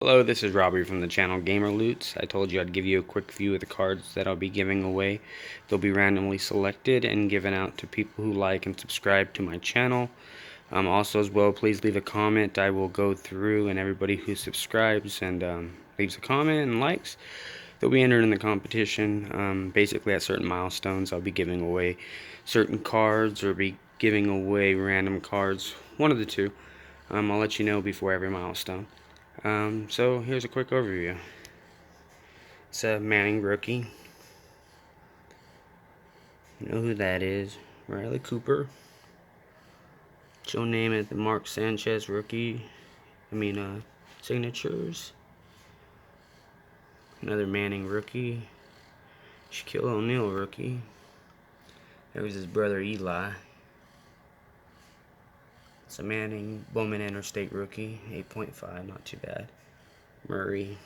Hello, this is Robbie from the channel Gamer Loots. I told you I'd give you a quick view of the cards that I'll be giving away. They'll be randomly selected and given out to people who like and subscribe to my channel. Also as well, please leave a comment. I will go through, and everybody who subscribes and leaves a comment and likes, they'll be entered in the competition. Basically at certain milestones I'll be giving away certain cards or be giving away random cards. One of the two. I'll let you know before every milestone. So here's a quick overview. It's a Manning rookie. You know who that is. Riley Cooper. She'll name it the Mark Sanchez rookie. Signatures. Another Manning rookie. Shaquille O'Neal rookie. There was his brother Eli. It's a Manning Bowman Interstate rookie. 8.5, not too bad. Murray.